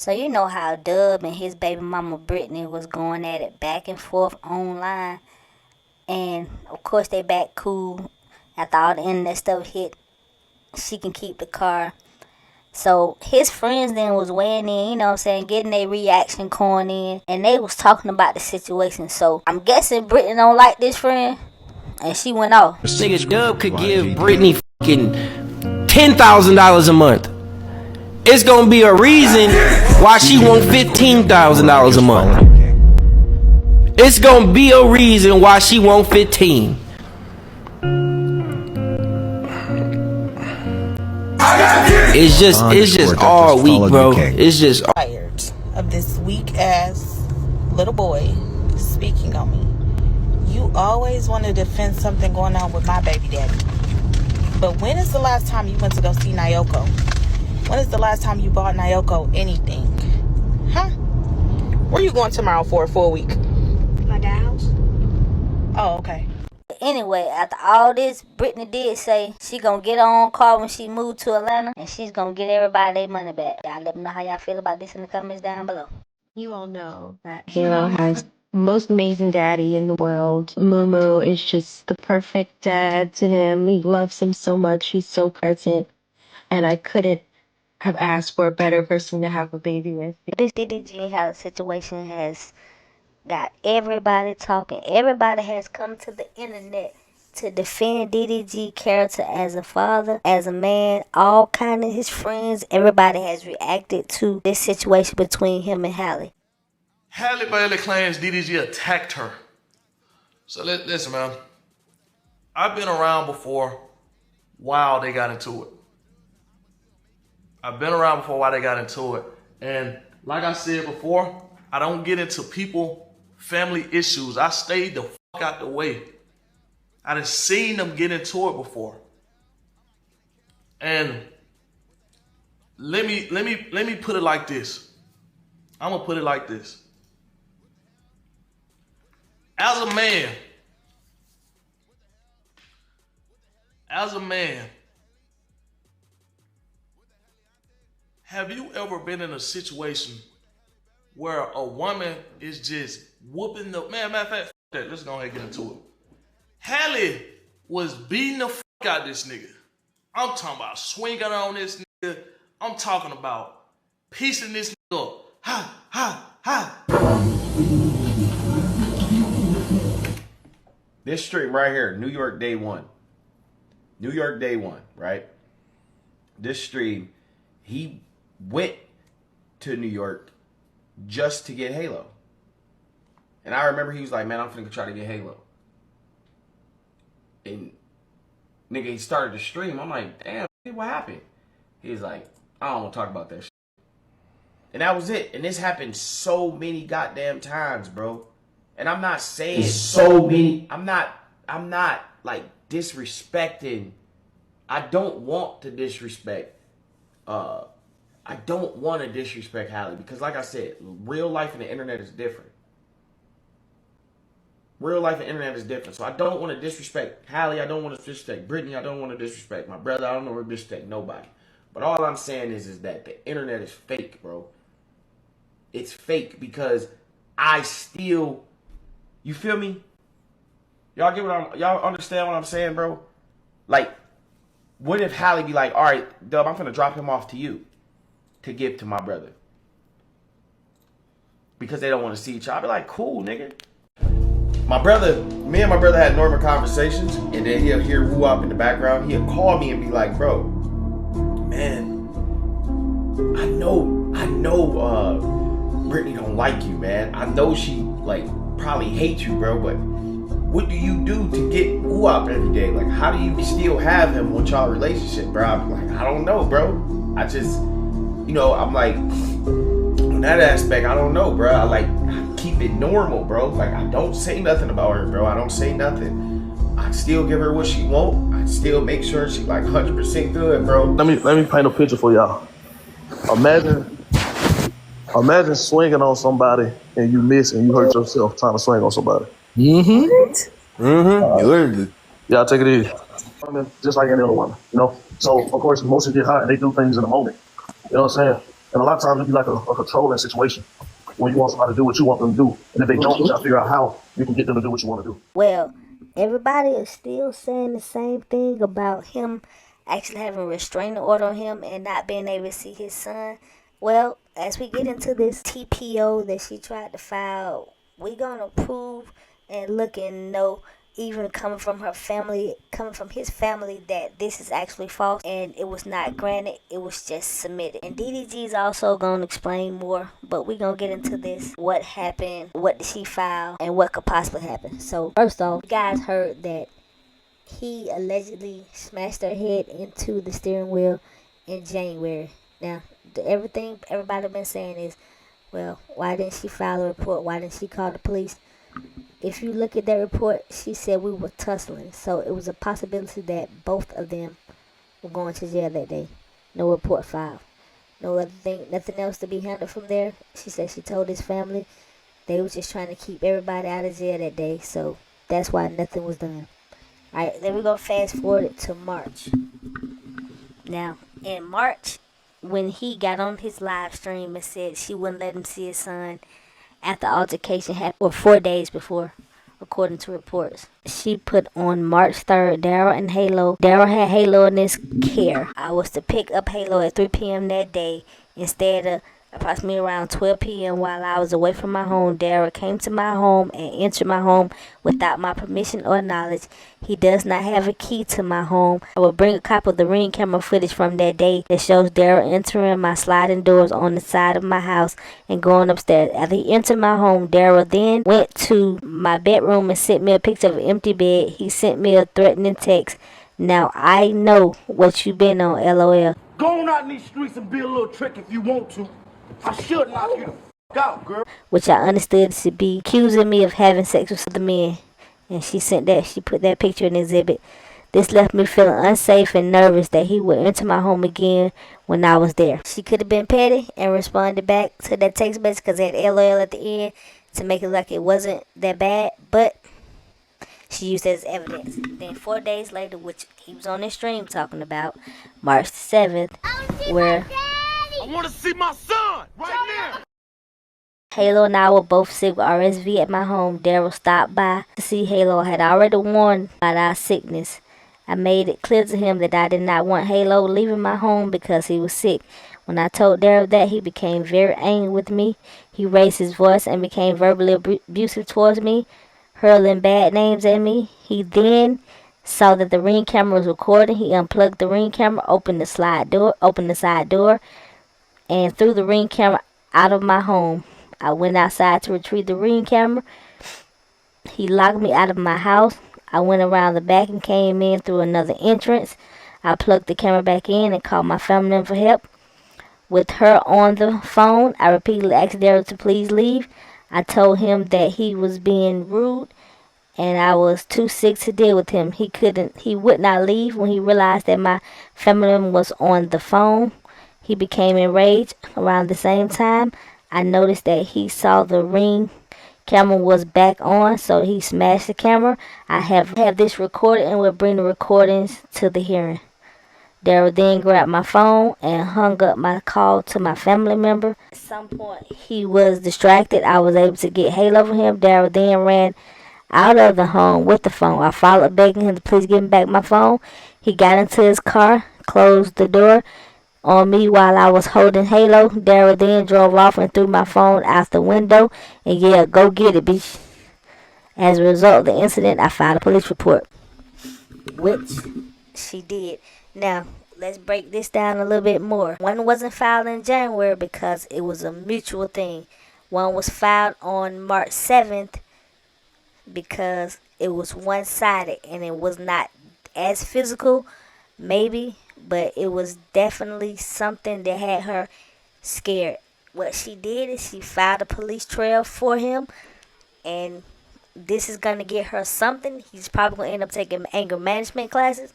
So you know how Dub and his baby mama Brittany was going at it back and forth online, and of course they back cool after all the internet stuff hit. She can keep the car. So his friends then was weighing in, you know what I'm saying, getting their reaction coin in, and they was talking about the situation. So I'm guessing Brittany don't like this friend, and she went off. Nigga, Dub could give Brittany fucking $10,000 a month. It's gonna be a reason why she want $15,000 a month. It's gonna be a reason why she want 15. It's just all weak, bro. It's just tired of this weak ass little boy speaking on me. You always want to defend something going on with my baby daddy. But when is the last time you went to go see Nyoko? When is the last time you bought Nyoko anything? Huh? Where you going tomorrow for a full week? My dad's house. Oh, okay. Anyway, after all this, Brittany did say she gonna get her own car when she moved to Atlanta, and she's gonna get everybody their money back. Y'all let me know how y'all feel about this in the comments down below. You all know that Halo has the most amazing daddy in the world. Momo is just the perfect dad to him. He loves him so much. He's so present. And I couldn't have asked for a better person to have a baby with. This DDG house situation has got everybody talking. Everybody has come to the internet to defend DDG character as a father, as a man, all kind of his friends. Everybody has reacted to this situation between him and Halle. Halle Bailey claims DDG attacked her. So listen, man. I've been around before while they got into it. And like I said before, I don't get into family issues. I stayed the fuck out the way. I done seen them get into it before. And let me put it like this. I'm gonna put it like this. As a man, have you ever been in a situation where a woman is just whooping the man? Matter of fact, that. Let's go ahead and get into it. Halle was beating the fuck out this nigga. I'm talking about swinging on this nigga. I'm talking about piecing this nigga up. Ha, ha, ha. This stream right here, New York Day One. New York Day One, right? This stream, he went to New York just to get Halo. And I remember he was like, man, I'm finna try to get Halo. And nigga, he started the stream. I'm like, damn, what happened? He's like, I don't want to talk about that shit. And that was it. And this happened so many goddamn times, bro. And I'm not saying so many. I'm not like disrespecting. I don't want to disrespect. I don't want to disrespect Halle because, like I said, real life and the internet is different. Real life and internet is different. So I don't want to disrespect Halle. I don't want to disrespect Brittany. I don't want to disrespect my brother. I don't want to disrespect nobody. But all I'm saying is that the internet is fake, bro. It's fake because I still, you feel me? Y'all get y'all understand what I'm saying, bro? Like, what if Halle be like, all right, Dub, I'm finna drop him off to you to give to my brother. Because they don't want to see each other. I'll be like, cool, nigga. Me and my brother had normal conversations, and then he'll hear woo up in the background. He'll call me and be like, bro, man, I know Brittany don't like you, man. I know she like probably hates you, bro, but what do you do to get woo up every day? Like, how do you still have him with y'all relationship, bro? I'm like, I don't know, bro. I just, I'm like, on that aspect, I don't know, bro. I keep it normal, bro. Like, I don't say nothing about her, bro. I don't say nothing. I still give her what she want. I still make sure she like 100% good, bro. Let me paint a picture for y'all. Imagine swinging on somebody and you miss and you hurt yourself trying to swing on somebody. Y'all take it easy. Just like any other woman, So of course emotions get hot and they do things in a moment. You know what I'm saying? And a lot of times it be like a controlling situation where you want somebody to do what you want them to do. And if they don't, you got to figure out how you can get them to do what you want to do. Well, everybody is still saying the same thing about him actually having a restraining order on him and not being able to see his son. Well, as we get into this TPO that she tried to file, we're going to prove and look and know, even coming from her family, coming from his family, that this is actually false and it was not granted, it was just submitted. And DDG is also going to explain more, but we're going to get into this, what happened, what did she file, and what could possibly happen. So first off, you guys heard that he allegedly smashed her head into the steering wheel in January. Now, everything everybody been saying is, well, why didn't she file a report? Why didn't she call the police? If you look at that report, she said we were tussling. So it was a possibility that both of them were going to jail that day. No report filed. No other thing, nothing else to be handled from there. She said she told his family they was just trying to keep everybody out of jail that day. So that's why nothing was done. Alright, then we're going to fast forward it to March. Now, in March, when he got on his live stream and said she wouldn't let him see his son after altercation happened, or 4 days before, according to reports. She put on March 3rd, Daryl and Halo. Daryl had Halo in his care. I was to pick up Halo at 3 p.m. that day. Instead of approximately around 12 p.m. while I was away from my home, Daryl came to my home and entered my home without my permission or knowledge. He does not have a key to my home. I will bring a copy of the Ring camera footage from that day that shows Daryl entering my sliding doors on the side of my house and going upstairs. After he entered my home, Daryl then went to my bedroom and sent me a picture of an empty bed. He sent me a threatening text. Now I know what you been on, LOL. Go on out in these streets and be a little trick if you want to. I should knock you the f*** out, girl. Which I understood to be accusing me of having sex with other men. And she put that picture in the exhibit. This left me feeling unsafe and nervous that he would enter my home again when I was there. She could have been petty and responded back to that text message because it had LOL at the end to make it like it wasn't that bad. But she used it as evidence. Then 4 days later, which he was on his stream talking about, March 7th, where I want to see my son right now. Halo and I were both sick with RSV at my home. Daryl stopped by to see Halo. I had already warned about our sickness. I made it clear to him that I did not want Halo leaving my home because he was sick. When I told Daryl that, he became very angry with me. He raised his voice and became verbally abusive towards me, hurling bad names at me. He then saw that the Ring camera was recording. He unplugged the Ring camera, opened the side door, and threw the Ring camera out of my home. I went outside to retrieve the Ring camera. He locked me out of my house. I went around the back and came in through another entrance. I plugged the camera back in and called my family member for help. With her on the phone, I repeatedly asked Daryl to please leave. I told him that he was being rude and I was too sick to deal with him. He would not leave. When he realized that my family member was on the phone, he became enraged. Around the same time, I noticed that he saw the Ring camera was back on, so he smashed the camera. I have this recorded and will bring the recordings to the hearing. Daryl then grabbed my phone and hung up my call to my family member. At some point, he was distracted. I was able to get Halo over him. Daryl then ran out of the home with the phone. I followed, begging him to please give me back my phone. He got into his car, closed the door on me while I was holding Halo. Daryl then drove off and threw my phone out the window and yelled, "Go get it, bitch." As a result of the incident, I filed a police report, which she did. Now, let's break this down a little bit more. One wasn't filed in January because it was a mutual thing. One was filed on March 7th because it was one-sided and it was not as physical, maybe, but it was definitely something that had her scared. What she did is she filed a police trail for him, and this is going to get her something. He's probably going to end up taking anger management classes.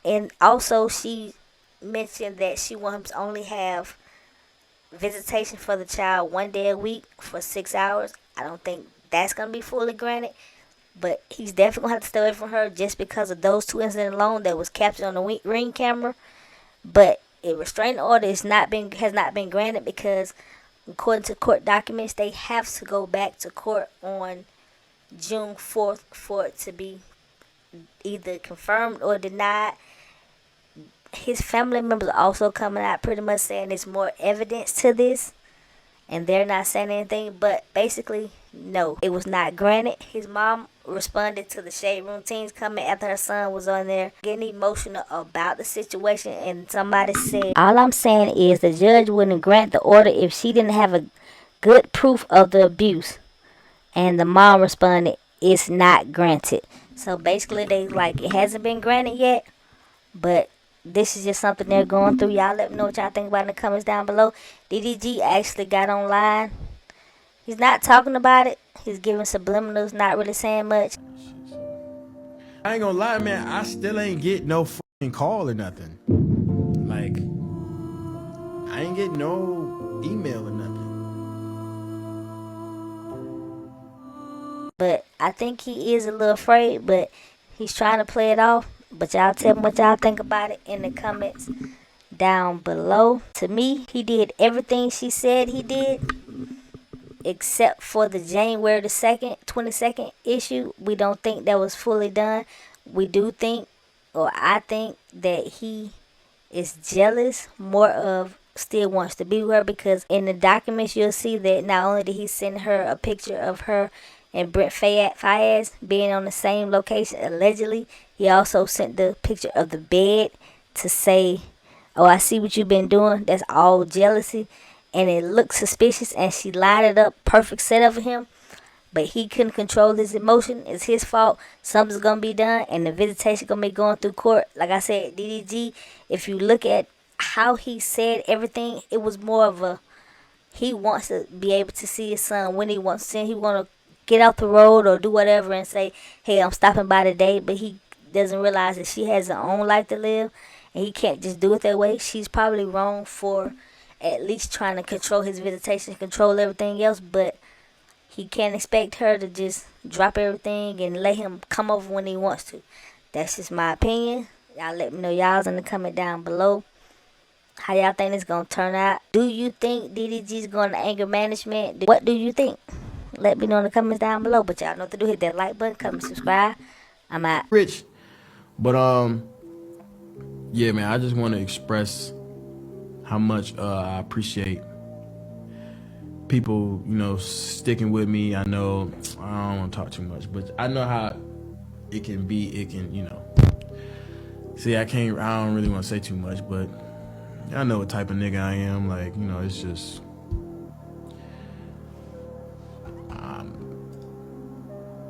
And also she mentioned that she wants to only have visitation for the child 1 day a week for 6 hours. I don't think that's going to be fully granted, but he's definitely going to have to stay away from her just because of those two incidents alone that was captured on the Ring camera. But a restraining order has not been granted because according to court documents, they have to go back to court on June 4th for it to be either confirmed or denied. His family members are also coming out pretty much saying there's more evidence to this, and they're not saying anything, but basically, no, it was not granted. His mom responded to the Shade Room teens coming after her son was on there getting emotional about the situation, and somebody said, all I'm saying is the judge wouldn't grant the order if she didn't have a good proof of the abuse. And the mom responded, it's not granted. So basically, they like, it hasn't been granted yet, but this is just something they're going through. Y'all let me know what y'all think about it in the comments down below. DDG actually got online. He's not talking about it. He's giving subliminals, not really saying much. I ain't gonna lie, man. I still ain't get no fucking call or nothing. Like, I ain't get no email or nothing. But I think he is a little afraid, but he's trying to play it off. But y'all tell me what y'all think about it in the comments down below. To me, he did everything she said he did, except for the January the 2nd, 22nd issue. We don't think that was fully done. We do think, or I think, that he is jealous, more of still wants to be with her, because in the documents you'll see that not only did he send her a picture of her and Brent Fayez being on the same location allegedly, he also sent the picture of the bed to say, oh, I see what you've been doing. That's all jealousy, and it looks suspicious, and she lined it up perfect setup for him, but he couldn't control his emotion. It's his fault. Something's gonna be done, and the visitation gonna be going through court. Like I said, DDG, if you look at how he said everything, it was more of a, he wants to be able to see his son when he wants to. He want to get off the road or do whatever and say, hey, I'm stopping by today, but he doesn't realize that she has her own life to live, and he can't just do it that way. She's probably wrong for at least trying to control his visitation, control everything else, but he can't expect her to just drop everything and let him come over when he wants to. That's just my opinion. Y'all let me know y'all's in the comment down below. How y'all think it's going to turn out? Do you think DDG's going to anger management? What do you think? Let me know in the comments down below. But y'all know what to do. Hit that like button. Comment, subscribe. I'm out. Rich. But, yeah, man, I just want to express how much I appreciate people, you know, sticking with me. I know I don't want to talk too much, but I know how it can be. It can, you know. See, I don't really want to say too much, but I know what type of nigga I am. Like, you know, it's just,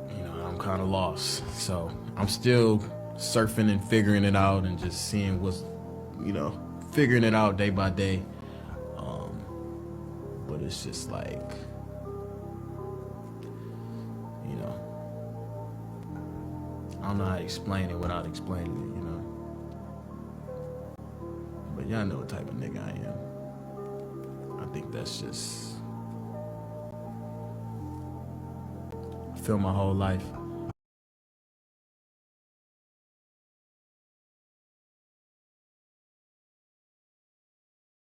you know, I'm kind of lost. So I'm still surfing and figuring it out and just seeing what's, you know, figuring it out day by day. But it's just like, you know, I don't know how to explain it without explaining it, you know. But y'all know what type of nigga I am. I think that's just, I feel my whole life